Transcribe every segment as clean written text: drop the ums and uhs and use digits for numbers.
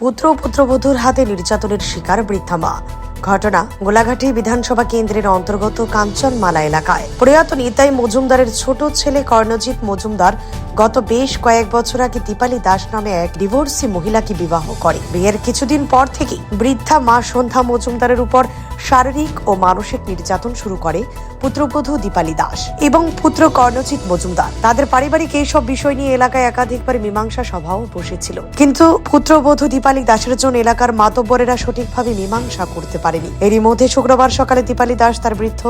পুত্র ও পুত্রবধূর হাতে নির্যাতনের শিকার বৃদ্ধা মা। ঘটনা গোলাঘাটি বিধানসভা কেন্দ্রের অন্তর্গত কাঞ্চনমালা এলাকায়। প্রয়াত নিতাই মজুমদারের ছোট ছেলে কর্ণজিৎ মজুমদার গত বেশ কয়েক বছর আগে দীপালি দাস নামে এক ডিভোর্সি মহিলাকে বিবাহ করে। বিয়ের কিছুদিন পর থেকেই বৃদ্ধা মা সন্ধ্যা মজুমদারের উপর শারীরিক ও মানসিক নির্যাতন শুরু করে পুত্রবধূ দীপালি দাস এবং পুত্র কর্ণজিৎ মজুমদার। তাদের পারিবারিক এইসব বিষয় নিয়ে এলাকায় একাধিকবার মীমাংসা সভাও বসেছিল, কিন্তু পুত্রবধূ দীপালি দাসের জন্য এলাকার মাতব্বরেরা সঠিকভাবে মীমাংসা করতে পারেনি। এরই মধ্যে শুক্রবার সকালে দীপালি দাস তার বৃদ্ধ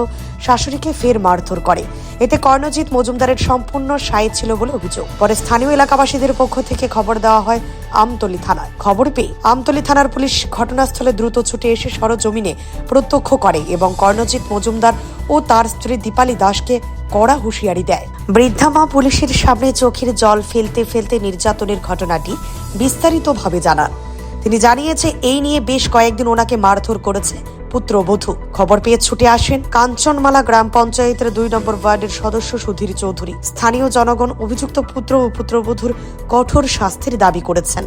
শাশুড়িকে ফের মারধর করে। এতে কর্ণজিৎ মজুমদারের সম্পূর্ণ সায় ছিল বলে অভিযোগ। পরে স্থানীয় এলাকাবাসীদের পক্ষ থেকে খবর দেওয়া হয় আমতলী থানায়। খবর পেয়ে আমতলী থানার পুলিশ ঘটনাস্থলে দ্রুত ছুটে এসে সরজমিনে প্রত্যক্ষ করে এবং কর্ণজিৎ মজুমদার ও তার স্ত্রী দীপালি দাসকে কড়া হুঁশিয়ারি দেয়। বৃদ্ধা মা পুলিশের সামনে চোখের জল ফেলতে ফেলতে নির্যাতনের ঘটনাটি বিস্তারিতভাবে জানান। তিনি জানিয়েছে এই নিয়ে বেশ কয়েকদিন ওনাকে মারধর করেছে পুত্রবধূ। খবর পেয়ে ছুটে আসেন কাঞ্চনমালা গ্রাম পঞ্চায়েতের 2 নম্বর ওয়ার্ডের সদস্য সুধীর চৌধুরী। স্থানীয় জনগণ অভিযুক্ত পুত্র ও পুত্রবধূর কঠোর শাস্তির দাবি করেছেন।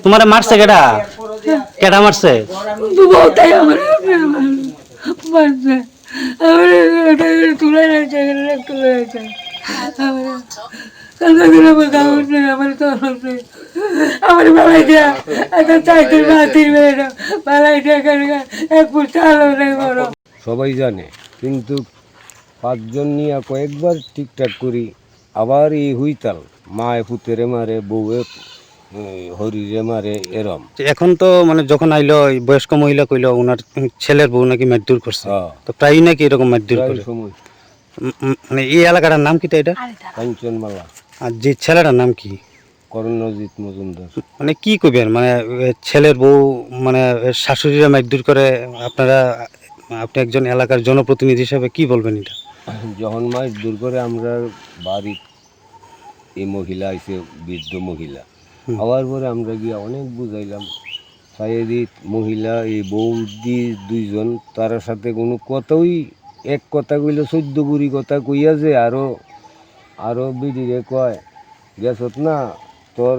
তোমার মারছে কেডা কেডা মারছে? সবাই জানে, কিন্তু 5 জন নিয়ে কয়েকবার ঠিকঠাক করি, আবার এই হুইতাল মায়ে পুতেরে মারে, বউয়ে হরিরে মারে, এরম। এখন তো মানে যখন আইলো বয়স্ক মহিলা কইলো ওনার ছেলের বউ নাকি মারধর করছে, তো প্রায় নাকি এরকম মারধর করে। মানে এই এলাকাটার নাম কি? এটা কাঞ্চনমালা। আর যে ছেলেটার নাম কি? কর্ণজিৎ মজুমদার। মানে কি কইবেন, মানে ছেলের বউ মানে শাশুড়িরা মারধর করে, আপনি একজন এলাকার জনপ্রতিনিধি হিসেবে কি বলবেন এটা? যখন মারধর করে আমরা বাড়ি এই মহিলা আইসে, বৃদ্ধ মহিলা, আবার পরে আমরা গিয়ে অনেক বুঝাইলাম। সাইদিত মহিলা এই বৌদি 2 জন, তার সাথে কোনো কথাই, এক কথা কইলে 14 গুড়ি কথা কইয়া যে আরো বিডিরে কয় গেছত না তোর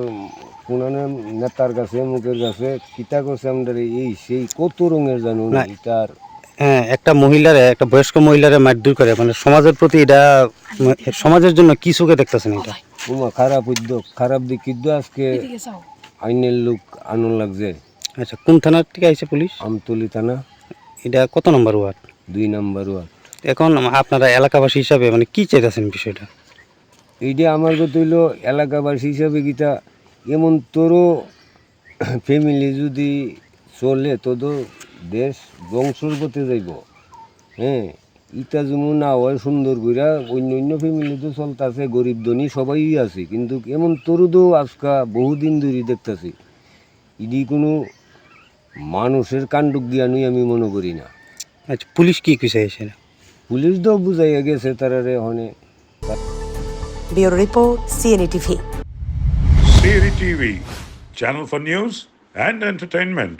পুনানে নেতার কাছে, মুখের কাছে কিতা করছে আমাদের, এই সেই কত রঙের জানো না এটার। হ্যাঁ, একটা মহিলারে, একটা বয়স্ক মহিলারে মারধর করে, মানে সমাজের প্রতি এটা, সমাজের জন্য কি চোখে দেখতেছেন এটা? খারাপ উদ্যোগ, খারাপ দিক, কিন্তু আজকে আইনের লোক আনন্দ লাগছে। আচ্ছা, কোন থানার থেকে আইছে পুলিশ? আমতলী থানা। এটা কত নম্বর ওয়ার্ড? 2 নম্বর ওয়ার্ড। এখন আপনারা এলাকাবাসী হিসাবে মানে কি চাইতেছেন বিষয়টা? এইটা আমার কথা হইল এলাকাবাসী হিসাবে গীতা, এমন তোরও ফ্যামিলি যদি চলে তো দেশ বংশর পথে যাইব। হ্যাঁ, ইটা যেমন না হয় সুন্দর কইরা, অন্য ফ্যামিলি তো চলতেছে, গরিব ধনী সবাই আছে, কিন্তু এমন তোরও তো আজকা বহুদিন ধরে দেখতেছি। ইডি কোনো মানুষের কাণ্ডক জ্ঞানই আমি মনে করি না। আচ্ছা, পুলিশ কি কইছে এসে? পুলিশ তো বুঝাইয়া গেছে তারারে হনে। Bureau report, CNA TV. CNE TV, channel for news and entertainment.